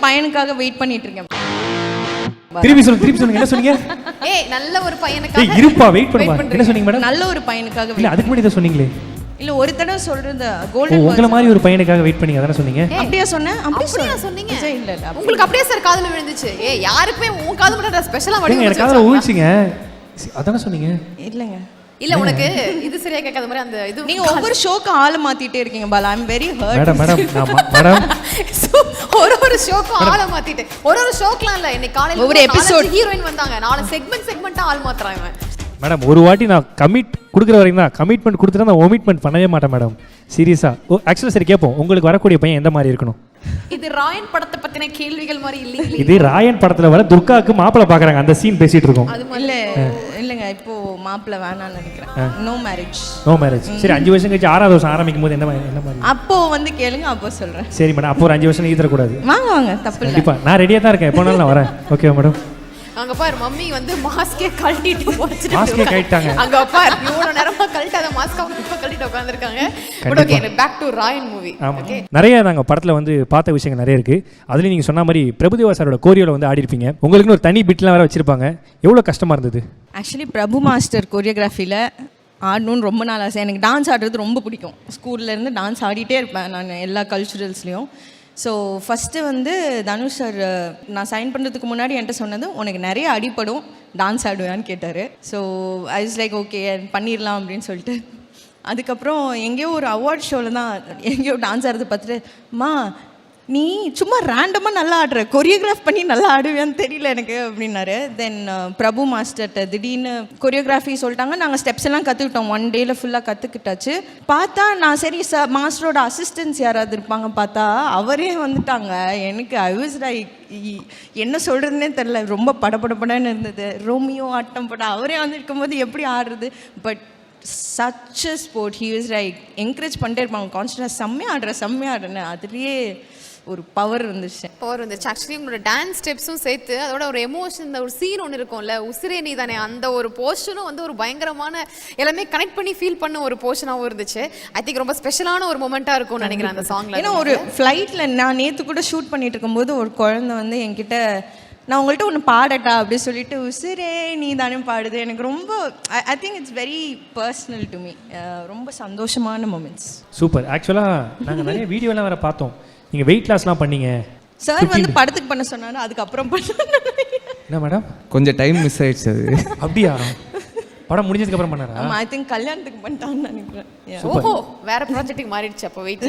பையனுக்காக வெயிட் பண்ணிட்டு இருக்கேன். திருப்பி சொல்லுங்க என்ன சொன்னீங்க? ஏய் நல்ல ஒரு பையனுக்காக ஏய் இருப்பா வெயிட் பண்ணுமா. என்ன சொன்னீங்க மேடம்? நல்ல ஒரு பையனுக்காக இல்ல அதுக்கு முன்னாடி இத சொன்னீங்களே. இல்ல ஒரு தடவை சொல்றது கோல்டன் உங்கள மாதிரி ஒரு பையனுக்காக வெயிட் பண்ணீங்க அதானே சொன்னீங்க? அப்படியே சொன்னேன். அப்படியே சொன்னீங்க. இல்ல உங்களுக்கு அப்படியே சார் காதுல விழுந்துச்சு. ஏய் யாருக்குமே உன் காது மட்டும் ஸ்பெஷலா வடி எனக்கு காதுல ஊழ்ச்சிங்க. அதானே சொன்னீங்க? இல்லங்க. இல்ல உனக்கு இது சரியா கேட்காத மாதிரி அந்த இது நீங்க ஒவ்வொரு ஷோக்கு ஆள மாத்திட்டே இருக்கீங்க பாலா. ஐ அம் வெரி ஹர்ட். மேடம் ஒரு ஷோக்கு ஆள மாத்திட்டே. ஒரு ஷோக்லாம் இல்ல. இன்னைக்கு காலையில ஒரு எபிசோட் ஹீரோயின் வந்தாங்க. நாளை செக்மெண்டா ஆள் மாத்துறாங்க. மேடம் ஒரு வாட்டி நான் கமிட் கொடுக்குற வரைக்கும் தான் கமிட்மெண்ட் கொடுத்துட்டா நான் ஒமிட்மெண்ட் பண்ணவே மாட்டேன் மேடம். சீரியஸா. ஆக்சுவலா சரி கேட்போம். உங்களுக்கு வரக்கூடிய பையன் எந்த மாதிரி இருக்கணும்? இது ராயன் படத்தை பத்தின கேள்விகள் மாதிரி இல்லீங்களே. இது ராயன் படத்துல வர துர்காக்கு மாப்பிள்ளை பாக்குறாங்க அந்த சீன் பேசிட்டு இருக்கோம். இல்லங்க இப்போ மாப்பிள்ளை வேணாம்னு நினைக்கிறேன். No marriage. சரி 5 வருஷம் கழிச்சு 6வது வருஷம் ஆரம்பிக்கும் போது என்ன மாதிரி? அப்போ வந்து கேளுங்க அப்போ சொல்றேன். சரி மேடம் அப்போ ஒரு 5 வருஷம் ஈத்தர கூடாது. வாங்க தப்பு இல்ல. கண்டிப்பா நான் ரெடியா தான் இருக்கேன். எப்போனாலும் நான் வரேன். Okay madam. அங்க பாரு மம்மி வந்து மாஸ்கே கழட்டிட்டு போச்சுட்டு மாஸ்கே கழட்டாங்க. அங்க பாரு இவ்வளவு நேரமா கழட்டாத மாஸ்க் அவங்க இப்ப கழட்டிட்டு உட்கார்ந்திருக்காங்க. But okay back to Raayan movie. Okay நிறைய நாங்க படத்துல வந்து பார்த்த விஷயங்கள் நிறைய இருக்கு. அதுல நீங்க சொன்ன மாதிரி பிரபுதேவா சாரோட கோரியோல வந்து ஆடி இருப்பீங்க. உங்களுக்கு ஒரு தனி பிட்லாம் வேற வச்சிருப்பாங்க. எவ்வளவு கஷ்டமா இருந்தது? ஆக்சுவலி பிரபு மாஸ்டர் கோரியோகிராஃபில ஆடணும்னு ரொம்ப நாள் ஆசை. எனக்கு டான்ஸ் ஆடுறது ரொம்ப பிடிக்கும். ஸ்கூல்ல இருந்து டான்ஸ் ஆடிட்டே இருப்பேன் நான் எல்லா கல்ச்சுரல்ஸ்லையும். ஸோ ஃபஸ்ட்டு வந்து தனுஷ் சார் நான் சைன் பண்ணுறதுக்கு முன்னாடி என்கிட்ட சொன்னது உனக்கு நிறைய அடிப்படும் டான்ஸ் ஆடுவேன்னு கேட்டார். So I is like okay பண்ணிடலாம் அப்படின்னு சொல்லிட்டு அதுக்கப்புறம் எங்கேயோ ஒரு அவார்ட் ஷோவில் தான் எங்கேயோ டான்ஸ் ஆடுறது பார்த்துட்டு மா நீ சும்மா ரேண்டமாக நல்லா ஆடுற கொரியோகிராஃப் பண்ணி நல்லா ஆடுவேன்னு தெரியல எனக்கு அப்படின்னாரு. தென் பிரபு மாஸ்டர்கிட்ட திடீர்னு கொரியோகிராஃபி சொல்லிட்டாங்க. நாங்கள் ஸ்டெப்ஸ் எல்லாம் கற்றுக்கிட்டோம். 1 டேயில் ஃபுல்லாக கற்றுக்கிட்டாச்சு. பார்த்தா நான் சரி மாஸ்டரோட அசிஸ்டன்ஸ் யாராவது இருப்பாங்க பார்த்தா அவரே வந்துட்டாங்க. எனக்கு ஐ வாஸ் லைக் என்ன சொல்கிறதுனே தெரில. ரொம்ப படபடன்னு இருந்தது. ரோமியோ ஆட்டம் போட அவரே வந்து இருக்கும்போது எப்படி ஆடுறது. But such a sport. He was like encourage பண்ணிட்டே இருப்பாங்க கான்ஸ்டன்டாக செம்மையாக ஆடுறேன்னு. அதுலேயே ஒரு பவர் இருந்துச்சு. ஆக்சுவலி உங்களோட டான்ஸ் ஸ்டெப்ஸும் சேர்த்து அதோட ஒரு எமோஷன் ஒரு சீன் ஒன்று இருக்கும்ல உசிரே நீ தானே அந்த ஒரு போர்ஷனும் வந்து ஒரு பயங்கரமான எல்லாமே கனெக்ட் பண்ணி ஃபீல் பண்ண ஒரு போர்ஷனாகவும் இருந்துச்சு. ஐ திங்க் ரொம்ப ஸ்பெஷலான ஒரு மொமெண்ட்டாக இருக்கும்னு நினைக்கிறேன் அந்த சாங்ல. ஏன்னா ஒரு ஃப்ளைட்டில் நான் நேற்று கூட ஷூட் பண்ணிட்டு இருக்கும்போது ஒரு குழந்தை வந்து என்கிட்ட நான் உங்கள்கிட்ட ஒன்று பாடட்டா அப்படி சொல்லிட்டு உசிரே நீ தானே பாடுது. எனக்கு ரொம்ப I think it's very personal to me. ரொம்ப சந்தோஷமான மொமெண்ட்ஸ். சூப்பர். ஆக்சுவலாக நாங்கள் நிறைய வீடியோலாம் வேறு பார்த்தோம். நீங்கள் வெயிட் லாஸ்லாம் பண்ணீங்க. சார் வந்து படத்துக்கு பண்ண சொன்னாரு. அதுக்கப்புறம் என்ன மேடம் கொஞ்சம் டைம் மிஸ் ஆயிடுச்சு அது. அப்படியா? படம் முடிஞ்சதுக்கு அப்புறம் பண்ணாரா? ஆமா ஐ திங்க் கல்யாணத்துக்கு பண்ணிட்டான்னு நினைக்கிறேன். ஓஹோ வேற ப்ராஜெக்ட்டுக்கு மாறிடுச்சு அப்போ wait.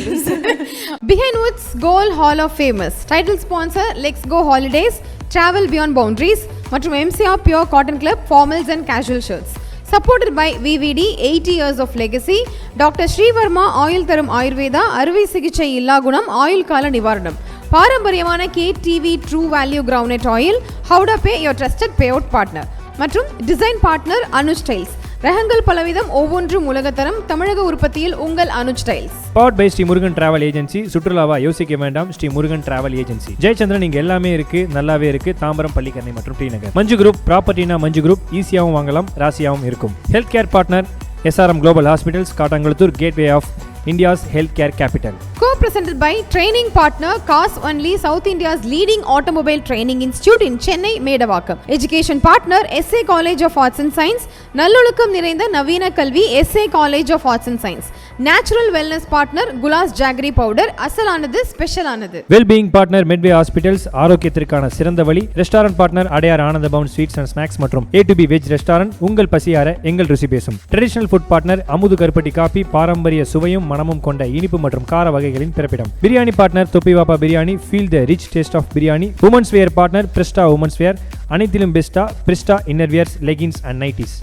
Behindwoods gold hall of fame's title sponsor Let's Go Holidays travel beyond boundaries மற்றும் MCR Pure Cotton Club formals and casual shirts. Supported by VVD 80 years of legacy. Dr. Srivarma ஆயுள் தரும் ஆயுர்வேதா அறுவை சிகிச்சை இல்லா குணம் ஆயுள் கால நிவாரணம். பாரம்பரியமான KTV True Value Groundnut Oil. Howda Pay your trusted payout partner. மற்றும் டிசைன் பார்ட்னர் அனுஜ் டைல்ஸ். ரகங்கள் பலவிதம் ஒவ்வொன்றும் உலகத்தரம் தமிழக உற்பத்தியில் உங்கள் Anuj tiles. Powered by Shri Murugan travel agency. சுற்றுலாவா யோசிக்க வேண்டாம். Shri Murugan travel agency. ஜெயச்சந்திரன் இங்க எல்லாமே இருக்கு நல்லாவே இருக்கு. தாம்பரம் பள்ளிக்கரணை மற்றும் டி நகர். மஞ்சு குரூப் ப்ராப்பர்ட்டினா மஞ்சு குரூப் ஈஸியாகவும் வாங்கலாம் ராசியாகவும் இருக்கும். Health care partner SRM Global Hospitals Kattankulathur gateway of India's healthcare capital. Co-presented by training partner Cars Only South India's leading automobile training institute in Chennai Medavakkam. Education partner SA College of Arts and Science நல்லொழுக்கம் நிறைந்த நவீன கல்வி SA College of Arts and Science. Natural wellness partner Gulas Jaggery powder அசலானது ஸ்பெஷலானது. Well-being partner Medway Hospitals ஆரோக்கியத்திற்கான சிறந்த வழி. Restaurant partner Adyar Ananda Pawan sweets and snacks மற்றும் A2B veg restaurant உங்கள் பசியார எங்கள் ருசி பேசும். ட்ரெடிஷனல் ஃபுட் பார்ட்னர் அமுது கருப்பட்டி காபி பாரம்பரிய சுவையும் மனமும் கொண்ட இனிப்பு மற்றும் கார வகைகளின் பிறப்பிடம். Biryani partner Thoppivappa biryani. Feel the rich taste of biryani. Women's wear partner Prista women's wear. அனைத்திலும் பெஸ்டா Prista inner wears leggings and nighties.